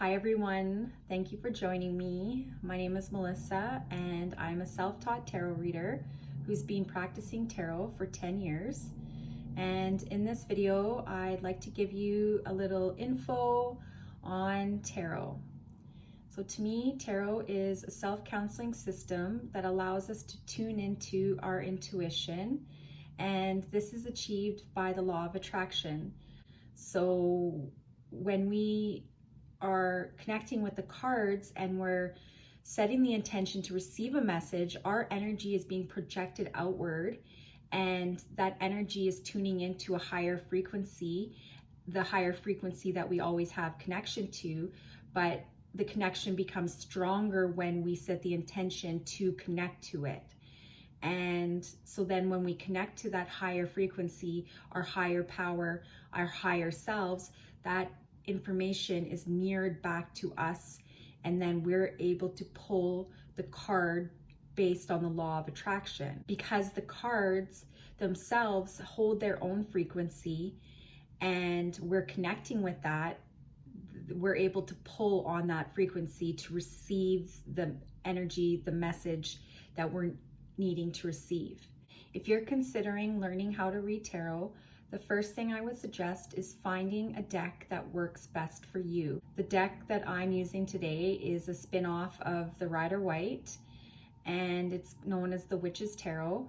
Hi everyone, thank you for joining me. My name is Melissa and I'm a self-taught tarot reader who's been practicing tarot for 10 years. And in this video, I'd like to give you a little info on tarot. So to me, tarot is a self-counseling system that allows us to tune into our intuition, and this is achieved by the law of attraction. So when we are connecting with the cards and we're setting the intention to receive a message, our energy is being projected outward, and that energy is tuning into a higher frequency, the higher frequency that we always have connection to, but the connection becomes stronger when we set the intention to connect to it. And so then when we connect to that higher frequency, our higher power, our higher selves, that information is mirrored back to us, and then we're able to pull the card based on the law of attraction. Because the cards themselves hold their own frequency and we're connecting with that, we're able to pull on that frequency to receive the energy, the message that we're needing to receive. If you're considering learning how to read tarot, the first thing I would suggest is finding a deck that works best for you. The deck that I'm using today is a spin-off of the Rider-Waite, and it's known as the Witch's Tarot.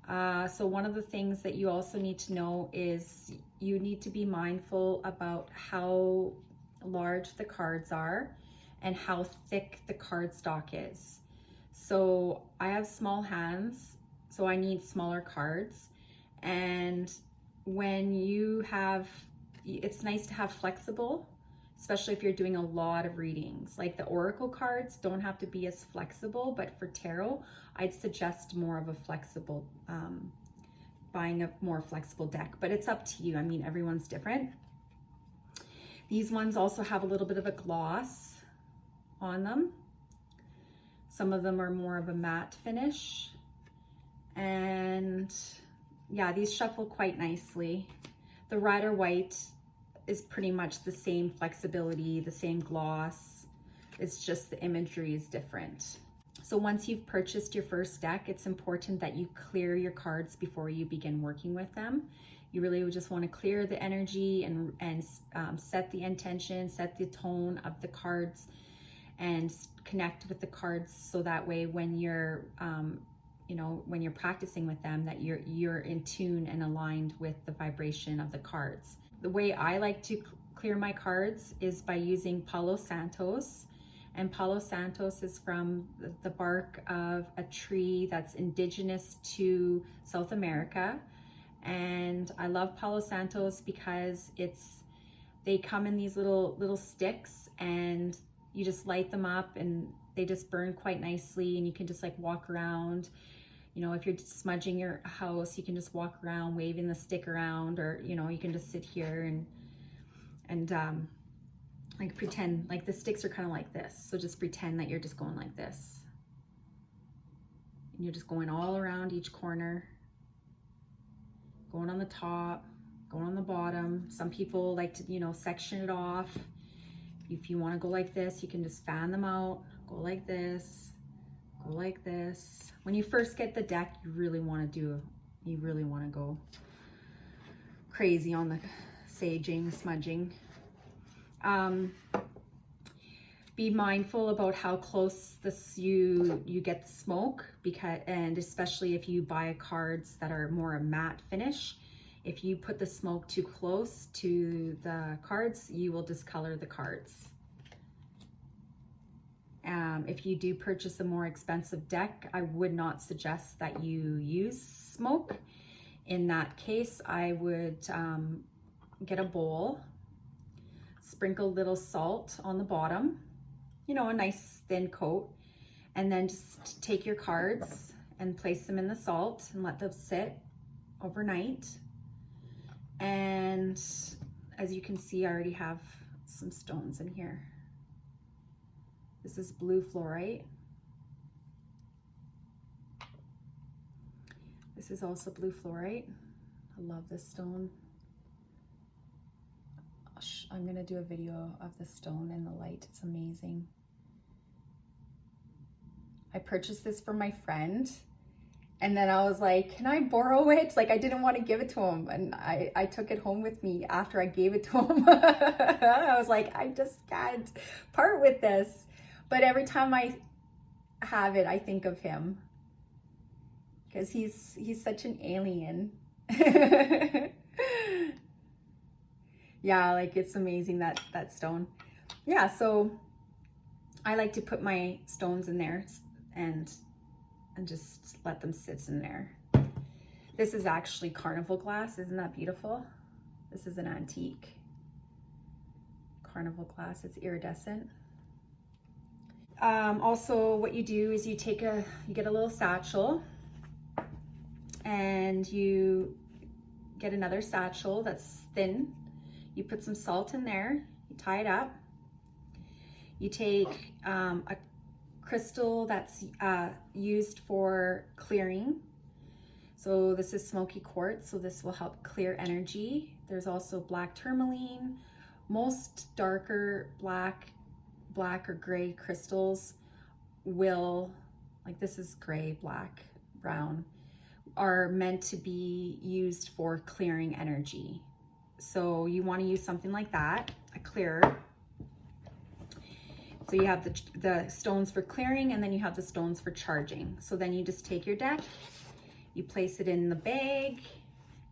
So one of the things that you also need to know is you need to be mindful about how large the cards are and how thick the cardstock is. So I have small hands, so I need smaller cards. And when you have, it's nice to have flexible, especially if you're doing a lot of readings. Like the oracle cards don't have to be as flexible, but for tarot, I'd suggest more of a flexible, buying a more flexible deck, but it's up to you. I mean, everyone's different. These ones also have a little bit of a gloss on them. Some of them are more of a matte finish, and yeah, these shuffle quite nicely. The Rider-Waite is pretty much the same flexibility, the same gloss. It's just the imagery is different. So once you've purchased your first deck, it's important that you clear your cards before you begin working with them. You really just want to clear the energy and set the intention, set the tone of the cards, and connect with the cards, so that way when you're when you're practicing with them, that you're in tune and aligned with the vibration of the cards. The way I like to clear my cards is by using Palo Santos. And Palo Santos is from the bark of a tree that's indigenous to South America. And I love Palo Santos because they come in these little sticks, and you just light them up and they just burn quite nicely, and you can just like walk around. You know, if you're smudging your house, you can just walk around waving the stick around, or you can just sit here and like pretend like the sticks are kind of like this. So just pretend that you're just going like this, and you're just going all around each corner, going on the top, going on the bottom. Some people like to section it off. If you want to go like this, you can just fan them out, go like this, go like this. When you first get the deck, you really want to go crazy on the saging, smudging. Be mindful about how close you get the smoke, and especially if you buy cards that are more a matte finish. If you put the smoke too close to the cards, you will discolor the cards. If you do purchase a more expensive deck, I would not suggest that you use smoke. In that case, I would get a bowl, sprinkle a little salt on the bottom, a nice thin coat, and then just take your cards and place them in the salt and let them sit overnight. And as you can see, I already have some stones in here. This is blue fluorite. This is also blue fluorite. I love this stone. I'm gonna do a video of the stone in the light. It's amazing. I purchased this for my friend, and then I was like, can I borrow it? Like, I didn't want to give it to him, and I took it home with me after I gave it to him. I was like, I just can't part with this. But every time I have it, I think of him, because he's such an alien. Yeah, like, it's amazing, that stone. Yeah, so I like to put my stones in there and just let them sit in there. This is actually carnival glass. Isn't that beautiful? This is an antique carnival glass. It's iridescent. Also, what you do is you get a little satchel, and you get another satchel that's thin. You put some salt in there, you tie it up. You take a crystal that's used for clearing. So this is smoky quartz, so this will help clear energy. There's also black tourmaline. Most darker black or gray crystals will, like this is gray, black, brown, are meant to be used for clearing energy. So you want to use something like that, a clearer. So you have the stones for clearing, and then you have the stones for charging. So then you just take your deck, you place it in the bag,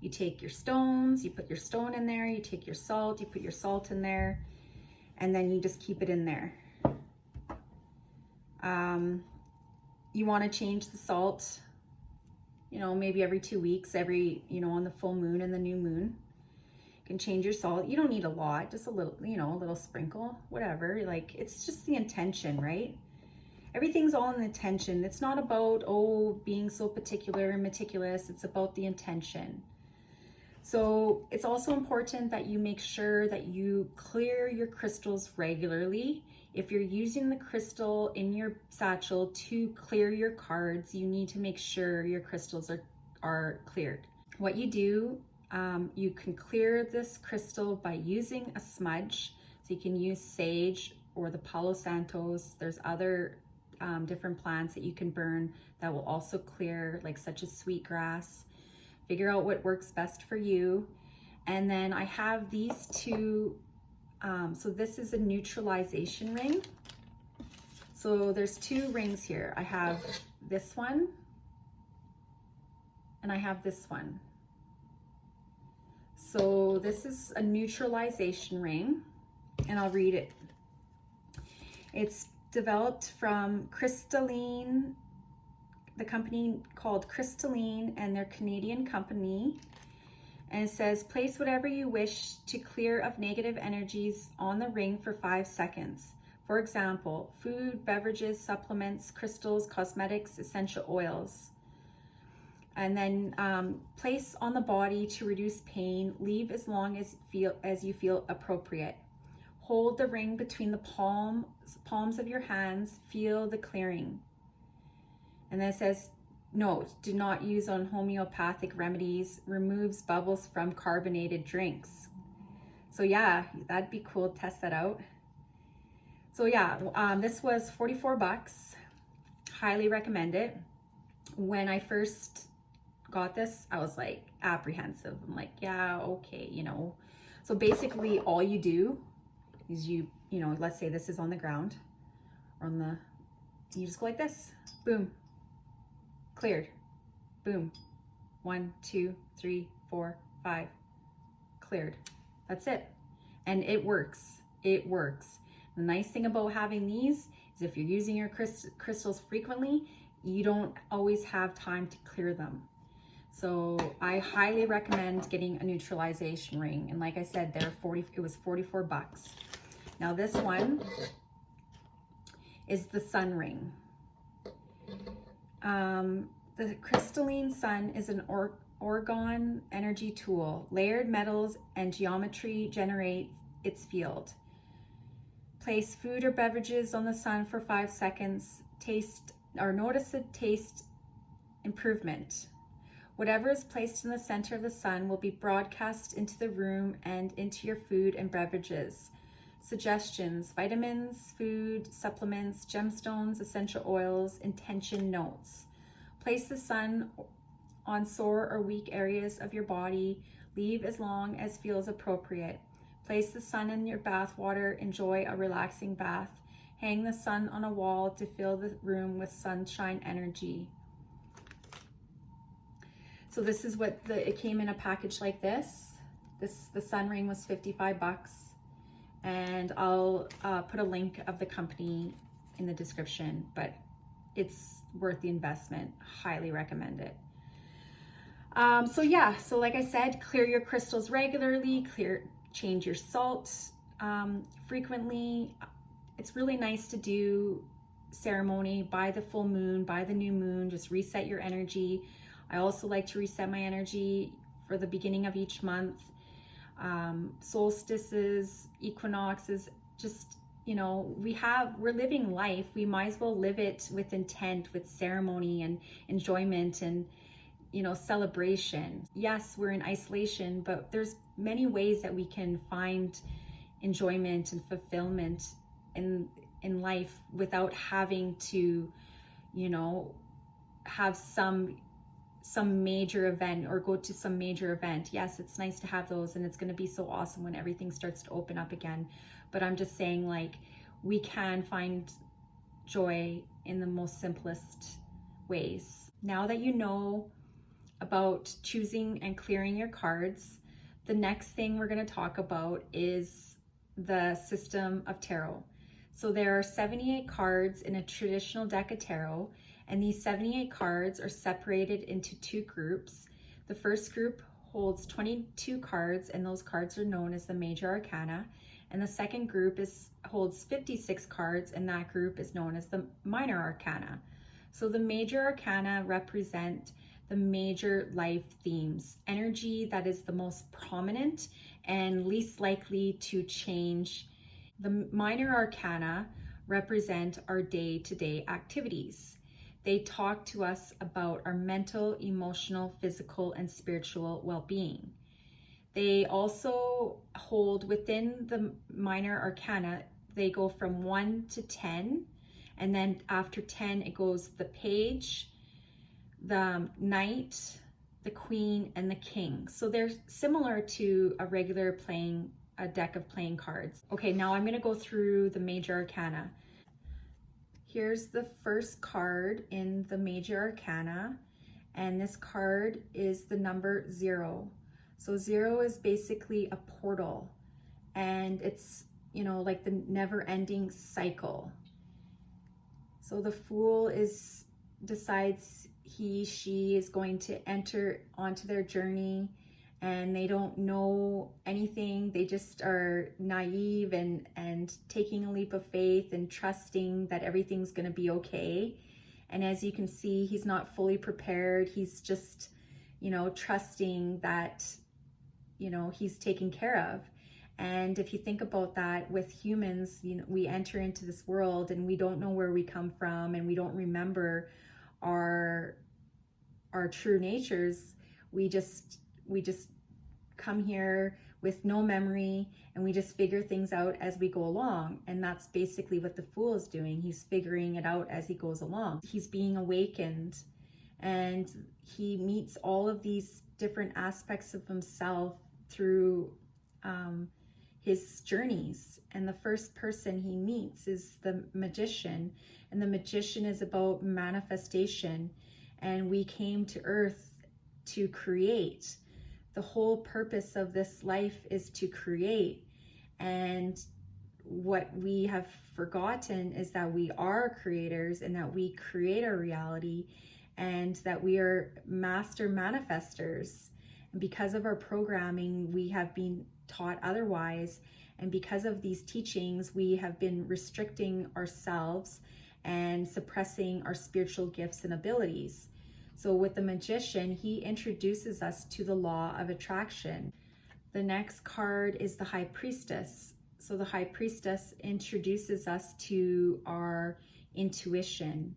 you take your stones, you put your stone in there, you take your salt, you put your salt in there, and then you just keep it in there. You want to change the salt, maybe every 2 weeks, on the full moon and the new moon. You can change your salt. You don't need a lot, just a little, a little sprinkle, whatever. Like, it's just the intention, right? Everything's all in the intention. It's not about, being so particular and meticulous. It's about the intention. So it's also important that you make sure that you clear your crystals regularly. If you're using the crystal in your satchel to clear your cards, you need to make sure your crystals are cleared. What you do, you can clear this crystal by using a smudge. So you can use sage or the Palo Santos. There's other different plants that you can burn that will also clear, like such as sweetgrass. Figure out what works best for you. And then I have these two. So this is a neutralization ring. So there's 2 rings here. I have this one, and I have this one. So this is a neutralization ring, and I'll read it. It's developed from Crystalline, the company called Crystalline, and their Canadian company. And it says, place whatever you wish to clear of negative energies on the ring for 5 seconds. For example, food, beverages, supplements, crystals, cosmetics, essential oils. And then place on the body to reduce pain. Leave as long as you feel appropriate. Hold the ring between the palms of your hands. Feel the clearing. And then it says, note, do not use on homeopathic remedies. Removes bubbles from carbonated drinks. So yeah, that'd be cool. Test that out. So yeah, this was $44. Highly recommend it. When I first got this, I was like apprehensive. I'm like, yeah, okay, So basically all you do is let's say this is on the ground, or you just go like this, boom, cleared, boom, 1, 2, 3, 4, 5, cleared. That's it. And it works. It works. The nice thing about having these is if you're using your crystals frequently, you don't always have time to clear them. So I highly recommend getting a neutralization ring. And like I said, it was $44. Now this one is the sun ring. The crystalline sun is an orgone energy tool. Layered metals and geometry generate its field. Place food or beverages on the sun for 5 seconds. Taste or notice a taste improvement. Whatever is placed in the center of the sun will be broadcast into the room and into your food and beverages. Suggestions: vitamins, food, supplements, gemstones, essential oils, intention notes. Place the sun on sore or weak areas of your body. Leave as long as feels appropriate. Place the sun in your bath water. Enjoy a relaxing bath. Hang the sun on a wall to fill the room with sunshine energy. So this is what it came in a package like this. The sun ring was $55, and I'll put a link of the company in the description, but it's worth the investment. Highly recommend it. So like I said, clear your crystals regularly, change your salt frequently. It's really nice to do ceremony by the full moon, by the new moon, just reset your energy. I also like to reset my energy for the beginning of each month. Solstices, equinoxes, just, you know, we're living life. We might as well live it with intent, with ceremony and enjoyment and, you know, celebration. Yes, we're in isolation, but there's many ways that we can find enjoyment and fulfillment in life without having to, you know, have some major event or go to some major event. Yes, it's nice to have those, and it's going to be so awesome when everything starts to open up again. But I'm just saying, like, we can find joy in the most simplest ways. Now that you know about choosing and clearing your cards, the next thing we're going to talk about is the system of tarot. So there are 78 cards in a traditional deck of tarot, and these 78 cards are separated into two groups. The first group holds 22 cards, and those cards are known as the Major Arcana. And the second group holds 56 cards, and that group is known as the Minor Arcana. So the Major Arcana represent the major life themes, energy that is the most prominent and least likely to change. The Minor Arcana represent our day-to-day activities. They talk to us about our mental, emotional, physical, and spiritual well-being. They also hold within the Minor Arcana, they go from 1 to 10, and then after 10, it goes the Page, the Knight, the Queen, and the King. So they're similar to a regular a deck of playing cards. Okay, now I'm gonna go through the Major Arcana. Here's the first card in the Major Arcana, and this card is the number 0. So 0 is basically a portal, and it's, you know, like the never-ending cycle. So the Fool decides she is going to enter onto their journey, and they don't know anything. They just are naive and taking a leap of faith and trusting that everything's going to be okay. And as you can see, he's not fully prepared. He's just, you know, trusting that, you know, he's taken care of. And if you think about that with humans, you know, we enter into this world and we don't know where we come from, and we don't remember our true natures. We just come here with no memory, and we just figure things out as we go along. And that's basically what the Fool is doing. He's figuring it out as he goes along. He's being awakened, and he meets all of these different aspects of himself through his journeys. And the first person he meets is the Magician, and the Magician is about manifestation. And we came to Earth to create. The whole purpose of this life is to create. And what we have forgotten is that we are creators, and that we create our reality, and that we are master manifestors. And because of our programming, we have been taught otherwise. And because of these teachings, we have been restricting ourselves and suppressing our spiritual gifts and abilities. So with the Magician, he introduces us to the law of attraction. The next card is the High Priestess. So the High Priestess introduces us to our intuition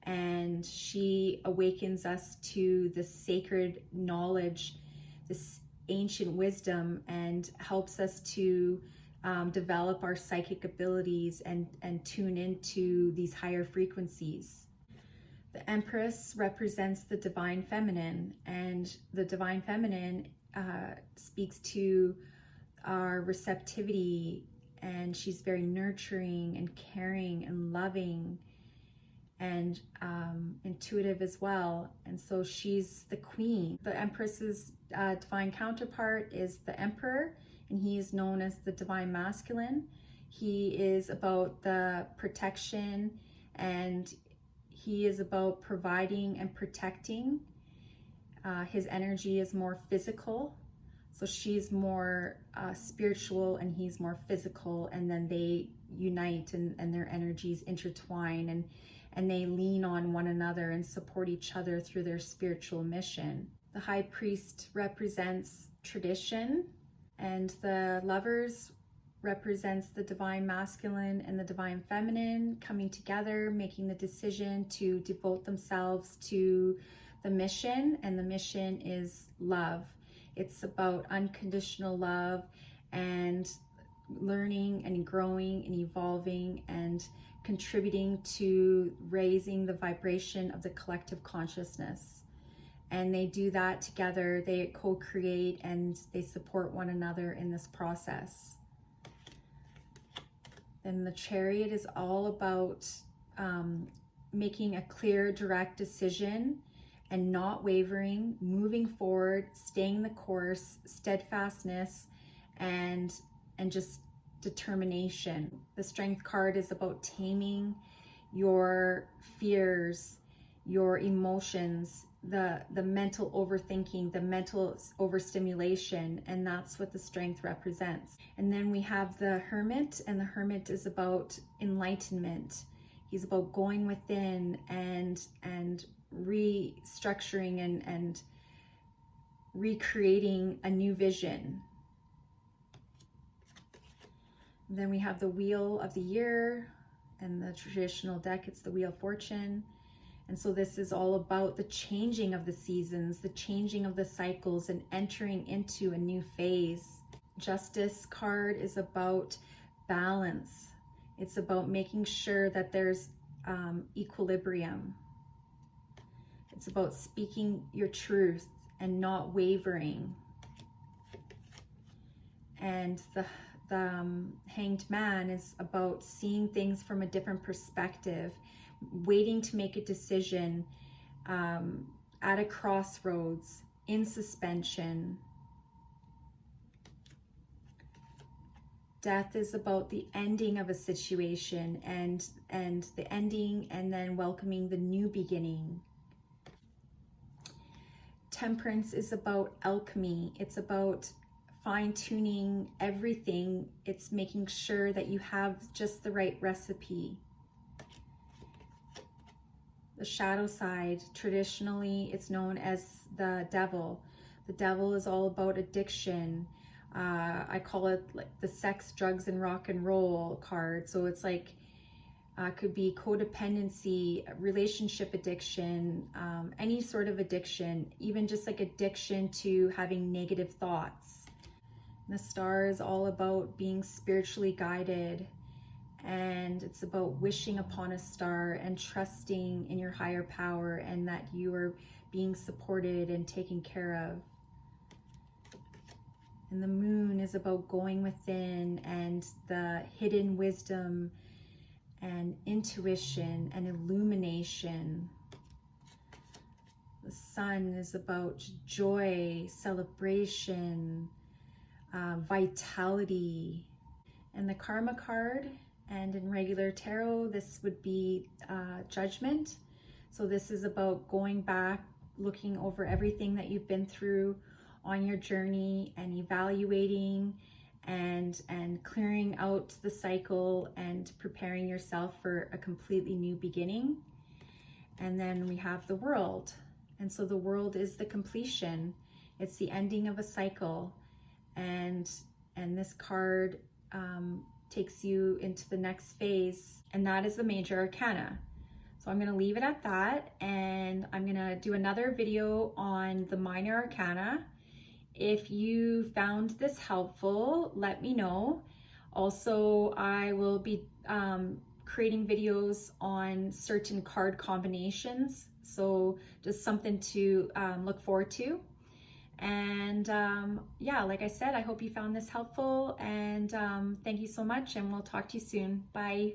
and she awakens us to the sacred knowledge, this ancient wisdom, and helps us to develop our psychic abilities and tune into these higher frequencies. The Empress represents the divine feminine, and the divine feminine speaks to our receptivity, and she's very nurturing and caring and loving and intuitive as well. And so she's the queen. The Empress's divine counterpart is the Emperor, and he is known as the divine masculine. He is about the protection, and he is about providing and protecting. His energy is more physical. So she's more spiritual and he's more physical, and then they unite and their energies intertwine, and they lean on one another and support each other through their spiritual mission. The High Priest represents tradition, and the Lovers represents the divine masculine and the divine feminine coming together, making the decision to devote themselves to the mission, and the mission is love. It's about unconditional love and learning and growing and evolving and contributing to raising the vibration of the collective consciousness. And they do that together. They co-create and they support one another in this process. Then the Chariot is all about making a clear, direct decision and not wavering, moving forward, staying the course, steadfastness, and just determination. The Strength card is about taming your fears, your emotions, the mental overthinking, the mental overstimulation, and that's what the Strength represents. And then we have the Hermit, and the Hermit is about enlightenment. He's about going within and restructuring and recreating a new vision. Then we have the Wheel of the Year, and the traditional deck, it's the Wheel of Fortune. And so this is all about the changing of the seasons, the changing of the cycles, and entering into a new phase. Justice card is about balance. It's about making sure that there's equilibrium. It's about speaking your truth and not wavering. And the Hanged Man is about seeing things from a different perspective, waiting to make a decision at a crossroads, in suspension. Death is about the ending of a situation and the ending, and then welcoming the new beginning. Temperance is about alchemy. It's about fine-tuning everything. It's making sure that you have just the right recipe. The shadow side, traditionally, it's known as the devil. The devil is all about addiction. I call it like the sex, drugs, and rock and roll card. So it's like, could be codependency, relationship addiction, any sort of addiction, even just like addiction to having negative thoughts. The Star is all about being spiritually guided, and it's about wishing upon a star and trusting in your higher power and that you are being supported and taken care of. And the Moon is about going within and the hidden wisdom and intuition and illumination. The Sun is about joy, celebration, vitality. And the Karma card, and in regular tarot, this would be Judgment. So this is about going back, looking over everything that you've been through on your journey and evaluating and clearing out the cycle and preparing yourself for a completely new beginning. And then we have the World. And so the World is the completion. It's the ending of a cycle. And this card takes you into the next phase, and that is the Major Arcana. So I'm going to leave it at that, and I'm going to do another video on the minor arcana. If you found this helpful, let me know. Also, I will be creating videos on certain card combinations, so just something to look forward to. And yeah, like I said, I hope you found this helpful, and thank you so much, and we'll talk to you soon. Bye.